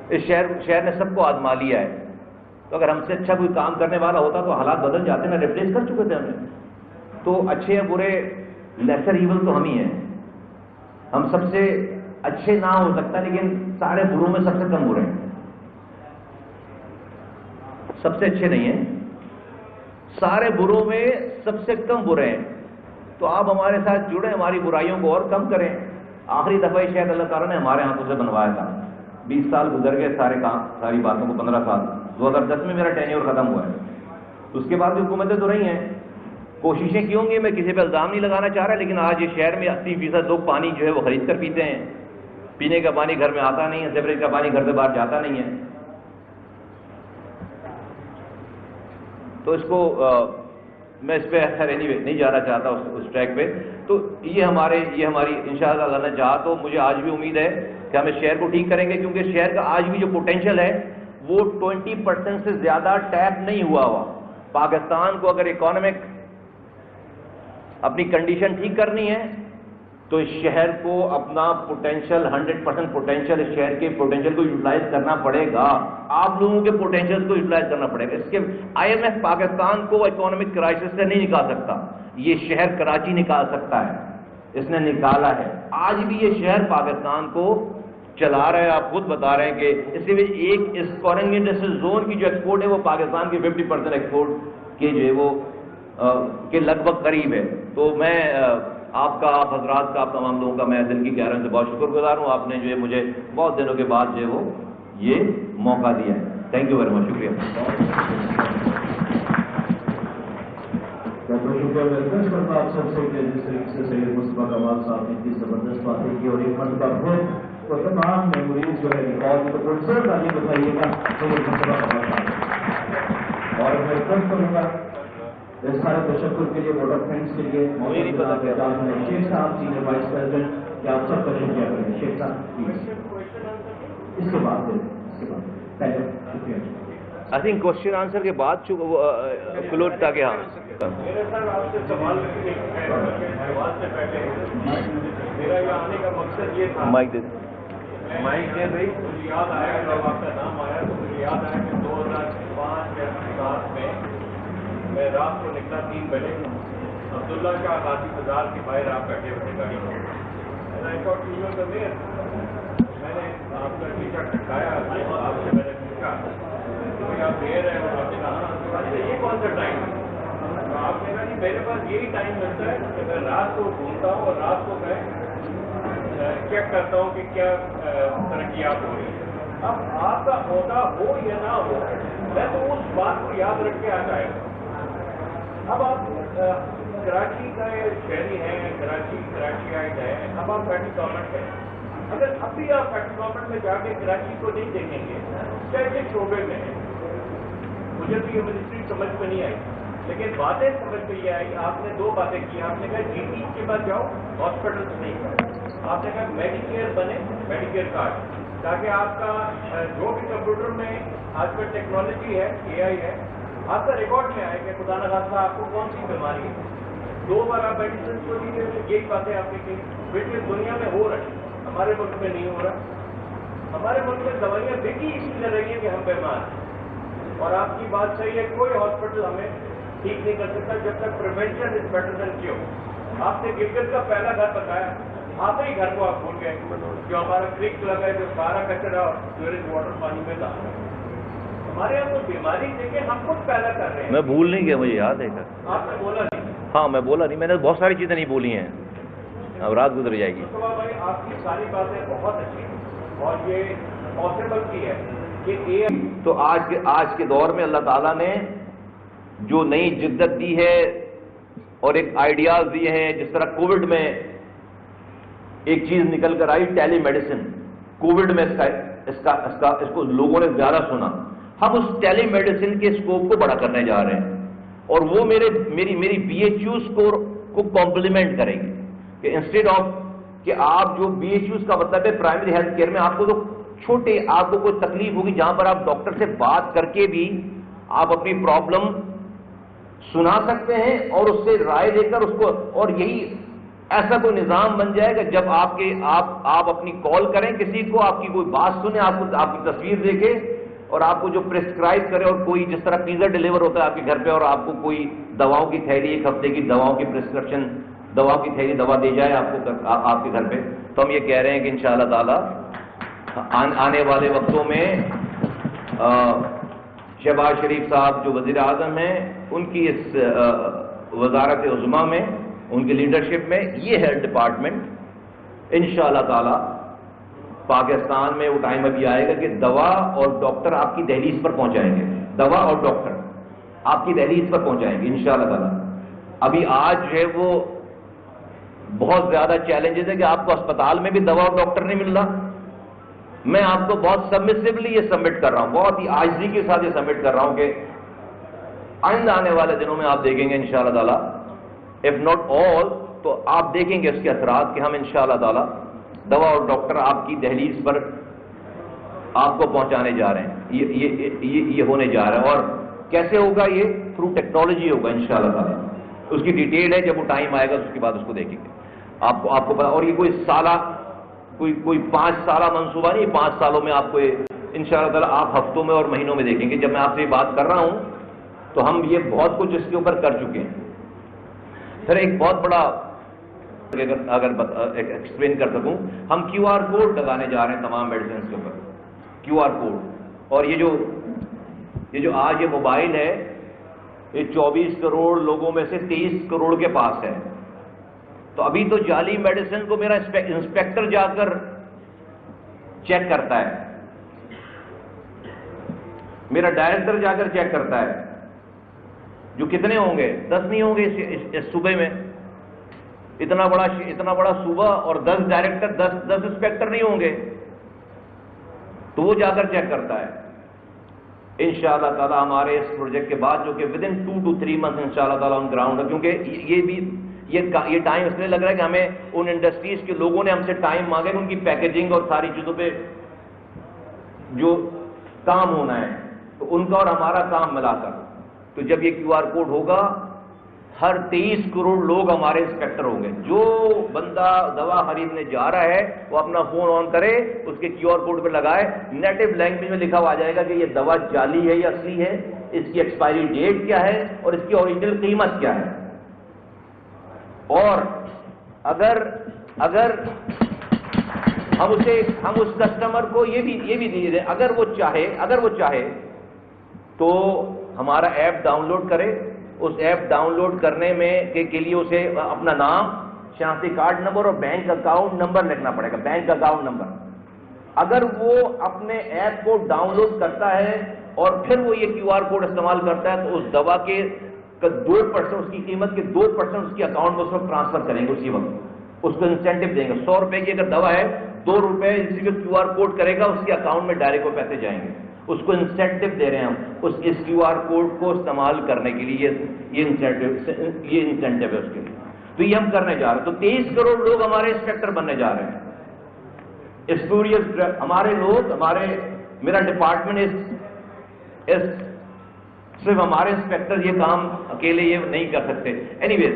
اس شہر نے سب کو آزما لیا ہے. تو اگر ہم سے اچھا کوئی کام کرنے والا ہوتا تو حالات بدل جاتے نا, ریپلیس کر چکے تھے ہم نے. تو اچھے برے لیسر ایول تو ہم ہی ہیں. ہم سب سے اچھے نہ ہو سکتا لیکن سارے بروں میں سب سے کم برے ہیں. سب سے اچھے نہیں ہیں, سارے بروں میں سب سے کم برے ہیں. تو آپ ہمارے ساتھ جڑیں, ہماری برائیوں کو اور کم کریں. آخری دفعہ ہی شاید اللہ تعالیٰ نے ہمارے ہاتھوں سے بنوایا تھا. 20 سال گزر گئے سارے کام ساری باتوں کو, 15 سال. 2010 میں میرا ٹینیور ختم ہوا ہے. اس کے بعد بھی حکومتیں تو رہی ہیں. کوششیں کی ہوں گی, میں کسی پہ الزام نہیں لگانا چاہ رہا, لیکن آج یہ شہر میں 80% لوگ پانی جو ہے وہ خرید کر پیتے ہیں. پینے کا پانی گھر میں آتا نہیں ہے, سیوریج کا پانی گھر سے باہر جاتا نہیں ہے. تو اس کو میں اس پہ خیر anyway نہیں جانا چاہتا اس ٹریک پہ. تو یہ ہماری انشاءاللہ اللہ نے چاہا تو مجھے آج بھی امید ہے کہ ہم اس شہر کو ٹھیک کریں گے, کیونکہ شہر کا آج بھی جو پوٹینشیل ہے وہ 20% سے زیادہ ٹیپ نہیں ہوا. پاکستان کو اگر اکانومک اپنی کنڈیشن ٹھیک کرنی ہے تو اس شہر کو اپنا پوٹینشیل 100% پوٹینشیل, اس شہر کے پوٹینشیل کو یوٹیلائز کرنا پڑے گا. آپ لوگوں کے پوٹینشیل کو یوٹیلائز کرنا پڑے گا. اس کے IMF پاکستان کو اکنامک کرائسس سے نہیں نکال سکتا, یہ شہر کراچی نکال سکتا ہے. اس نے نکالا ہے. آج بھی یہ شہر پاکستان کو چلا رہا ہے. آپ خود بتا رہے ہیں کہ اس کے ایک اسکورنگ انڈسٹریل زون کی جو ایکسپورٹ ہے وہ پاکستان کی 50% ایکسپورٹ کے جو ہے وہ کے لگ بھگ قریب ہے. تو میں آپ کا, آپ حضرات کا, آپ تمام لوگوں کا میں دل کی گہرائیوں سے بہت شکر گزار ہوں. آپ نے جو ہے مجھے بہت دنوں کے بعد جو ہے وہ یہ موقع دیا ہے. Thank you very much. شکریہ. آپ سب سے جس طریقے سے سید مصطفیٰ کمال صاحب نے اتنی زبردست باتیں کی اور ایک مرتبہ خود وہ تمام میموریز جو ہے ریکارڈ تو پروڈیوسر کا یہ بتائیے گا سید مصطفیٰ کمال صاحب. اور میں ریکویسٹ کروں گا اس سارے تشکر کے لیے, ووٹ آف تھینکس کے لیے شیخ صاحب سینئر وائس پریزیڈنٹ کیا آپ سب کا شکریہ کریں گے. شیخ صاحب پلیز. اس کے بعد پہلے شکریہ. آئی تھنک کوشچن آنسر کے بعد کلوز تاکہ ہاں میرے سر آپ سے سوال سے پہلے میرا یہ آنے کا مقصد یہ تھا, مائک دے مائک دے بھائی. مجھے یاد آیا جب آپ کا نام آیا تو مجھے یاد آیا کہ 2005 یا 2007 میں میں رات کو نکلا 3 بجے عبداللہ کا غازی بازار کے باہر آپ بیٹھے ہوئے گاڑی میں. میں نے آپ کا ٹیچا ٹھکایا, آپ سے میں نے پوچھا کہ آپ دیر ہیں, اور آپ نے کہا یہ کون سا ٹائم ہے. تو آپ نے کہا جی میرے پاس یہی ٹائم ملتا ہے کہ میں رات کو گھومتا ہوں اور رات کو میں چیک کرتا ہوں کہ کیا ترقیات ہو رہی ہیں. اب آپ کا عہدہ ہو یا نہ ہو, میں تو اس بات کو یاد رکھ کے آتا ہے. اب آپ کراچی کا شہری ہیں, کراچی آئٹ ہے, اب آپ فیڈرل گورنمنٹ ہیں. اگر اب بھی آپ فیڈرل گورنمنٹ میں جا کے کراچی کو نہیں دیکھیں گے, چاہے جس شعبے میں ہے, مجھے تو یہ منسٹری سمجھ میں نہیں آئی, لیکن باتیں سمجھ میں یہ آئی. آپ نے 2 باتیں کی. آپ نے کہا GP کے بعد جاؤ, ہاسپٹل سے نہیں. آپ نے کہا میڈیکیئر بنے, میڈیکیئر کارڈ, تاکہ آپ کا جو بھی کمپیوٹر میں آج کل ٹیکنالوجی ہے, AI ہے, آپ کا ریکارڈ میں آئے کہ خدا نہ خاصہ آپ کو کون سی بیماری ہے. 2 بار آپ میڈیسن کو لیجیے. یہی باتیں آپ نے کی. بالکل دنیا میں ہو رہی, ہمارے ملک میں نہیں ہو رہا. ہمارے ملک میں دوائیاں بکی اس لیے رہی ہیں کہ ہم بیمار ہیں. اور آپ کی بات صحیح ہے, کوئی ہاسپٹل ہمیں ٹھیک نہیں کر سکتا جب تک prevention is better than cure. آپ نے گلگت کا پہلا گھر بتایا, آپ ہی گھر کو آپ بھول گئے. جو ہمارا کرک لگا ہے, جو سارا کچرا اور سیوریج واٹر پانی میں ڈال رہا ہے. ہمارے یہاں تو بیماری دیکھیں ہم خود پیدا کر رہے ہیں. میں بھول نہیں گیا, مجھے یاد ہے. آپ نے بولا نہیں. ہاں میں بولا نہیں, میں نے بہت ساری چیزیں نہیں بولی ہیں, اب رات گزر جائے گی. بھائی آپ کی ساری باتیں بہت اچھی ہیں اور یہ پاسبل کی ہے کہ تو آج کے دور میں اللہ تعالیٰ نے جو نئی جدت دی ہے اور ایک آئیڈیاز دیے ہیں, جس طرح کووڈ میں ایک چیز نکل کر آئی, ٹیلی میڈیسن. کووڈ میں اس کو لوگوں نے زیادہ سنا. ہم اس ٹیلی میڈیسن کے اسکوپ کو بڑا کرنے جا رہے ہیں, اور وہ میری BHU اسکور کو کمپلیمنٹ کریں گے. کہ انسٹیڈ آف کہ آپ جو BHUs کا مطلب ہے پرائمری ہیلتھ کیئر میں, آپ کو تو چھوٹے, آپ کو کوئی تکلیف ہوگی جہاں پر آپ ڈاکٹر سے بات کر کے بھی آپ اپنی پرابلم سنا سکتے ہیں اور اس سے رائے دے کر اس کو, اور یہی ایسا کوئی نظام بن جائے گا جب آپ اپنی کال کریں کسی کو، آپ کی کوئی بات سنیں، آپ کی تصویر دیکھے اور آپ کو جو پرسکرائب کرے، اور کوئی جس طرح پیزا ڈیلیور ہوتا ہے آپ کے گھر پہ اور آپ کو کوئی دواؤں کی تھیلی، ایک ہفتے کی دواؤں کی پرسکرپشن، دواؤں کی تھیلی دوا دی جائے آپ کے گھر پہ، تو ہم یہ کہہ رہے ہیں کہ انشاءاللہ تعالی آنے والے وقتوں میں شہباز شریف صاحب جو وزیر اعظم ہیں، ان کی اس وزارت عظمیٰ میں، ان کی لیڈرشپ میں یہ ہیلتھ ڈپارٹمنٹ انشاءاللہ تعالی پاکستان میں وہ ٹائم ابھی آئے گا کہ دوا اور ڈاکٹر آپ کی دہلیز پر پہنچائیں گے، دوا اور ڈاکٹر آپ کی دہلیز پر پہنچائیں گے انشاءاللہ تعالی۔ ابھی آج جو ہے وہ بہت زیادہ چیلنجز ہے کہ آپ کو اسپتال میں بھی دوا اور ڈاکٹر نہیں مل رہا۔ میں آپ کو بہت سبمسیولی یہ سبمٹ کر رہا ہوں، بہت ہی عاجزی کے ساتھ یہ سبمٹ کر رہا ہوں کہ آئندہ آنے والے دنوں میں آپ دیکھیں گے انشاءاللہ تعالی، اف ناٹ آل تو آپ دیکھیں گے اس کے اثرات کہ ہم انشاءاللہ تعالی دوا اور ڈاکٹر آپ کی دہلیز پر آپ کو پہنچانے جا رہے ہیں، یہ ہونے جا رہا ہے۔ اور کیسے ہوگا؟ یہ تھرو ٹیکنالوجی ہوگا انشاءاللہ تعالی۔ اس کی ڈیٹیل ہے، جب وہ ٹائم آئے گا اس کے بعد اس کو دیکھیں گے آپ کو پتا۔ اور یہ کوئی 5 سالہ منصوبہ نہیں، 5 سالوں میں آپ کو انشاءاللہ تعالی آپ ہفتوں میں اور مہینوں میں دیکھیں گے۔ جب میں آپ سے یہ بات کر رہا ہوں تو ہم یہ بہت کچھ اس کے اوپر کر چکے ہیں۔ پھر ایک بہت بڑا اگر ایکسپلین کر سکوں، ہم کیو آر کوڈ لگانے جا رہے ہیں تمام میڈیسنز کے اوپر، کیو آر کوڈ۔ اور یہ جو آج یہ موبائل ہے، یہ 24 کروڑ لوگوں میں سے 23 کروڑ کے پاس ہے۔ تو ابھی تو جعلی میڈیسن کو میرا انسپیکٹر جا کر چیک کرتا ہے، میرا ڈائریکٹر جا کر چیک کرتا ہے، جو کتنے ہوں گے؟ 10 نہیں ہوں گے اس صوبے میں، اتنا بڑا صوبہ اور 10 ڈائریکٹر، 10 انسپیکٹر نہیں ہوں گے، تو وہ جا کر چیک کرتا ہے۔ انشاءاللہ تعالی ہمارے اس پروجیکٹ کے بعد، جو کہ ودن 2 to 3 months انشاءاللہ تعالی آن گراؤنڈ ہے، کیونکہ یہ ٹائم اس لیے لگ رہا ہے کہ ہمیں ان انڈسٹریز کے لوگوں نے ہم سے ٹائم مانگا کہ ان کی پیکیجنگ اور ساری چیزوں پہ جو کام ہونا ہے، تو ان کا اور ہمارا کام ملا کر، تو جب یہ کیو آر کوڈ ہوگا، ہر 23 کروڑ لوگ ہمارے انسپیکٹر ہوں گے۔ جو بندہ دوا خریدنے جا رہا ہے وہ اپنا فون آن کرے، اس کے کیو آر کوڈ پہ لگائے، نیٹو لینگویج میں لکھا ہوا آ جائے گا کہ یہ دوا جعلی ہے یا اصلی ہے، اس کی ایکسپائری ڈیٹ کیا ہے اور اس کی اوریجنل قیمت کیا ہے۔ اور اگر ہم اس کسٹمر کو یہ بھی دے دیں، اگر وہ چاہے تو ہمارا ایپ ڈاؤن لوڈ کرے، اس ایپ ڈاؤن لوڈ کرنے میں کے لیے اسے اپنا نام، شناختی کارڈ نمبر اور بینک اکاؤنٹ نمبر لکھنا پڑے گا، بینک اکاؤنٹ نمبر۔ اگر وہ اپنے ایپ کو ڈاؤن لوڈ کرتا ہے اور پھر وہ یہ کیو آر کوڈ استعمال کرتا ہے، تو اس دوا کے 2%، اس کی قیمت کے 2% اس کے اکاؤنٹ میں اس وقت ٹرانسفر کریں گے، اسی وقت اس کو انسینٹو دیں گے۔ 100 روپے کی اگر دوا ہے، 2 روپے اسی کو کیو آر کوڈ کرے گا، اس کے اکاؤنٹ میں ڈائریکٹ وہ پیسے جائیں گے، اس کو انسینٹو دے رہے ہیں ہم اس کیو آر کوڈ کو استعمال کرنے کے لیے، یہ انسینٹو ہے اس کے لیے۔ تو یہ ہم کرنے جا رہے ہیں۔ تو 23 کروڑ لوگ ہمارے انسپیکٹر بننے جا رہے ہیں۔ اسپیوریس ہمارے لوگ، میرا ڈپارٹمنٹ صرف ہمارے انسپیکٹر یہ کام اکیلے یہ نہیں کر سکتے۔ اینی ویز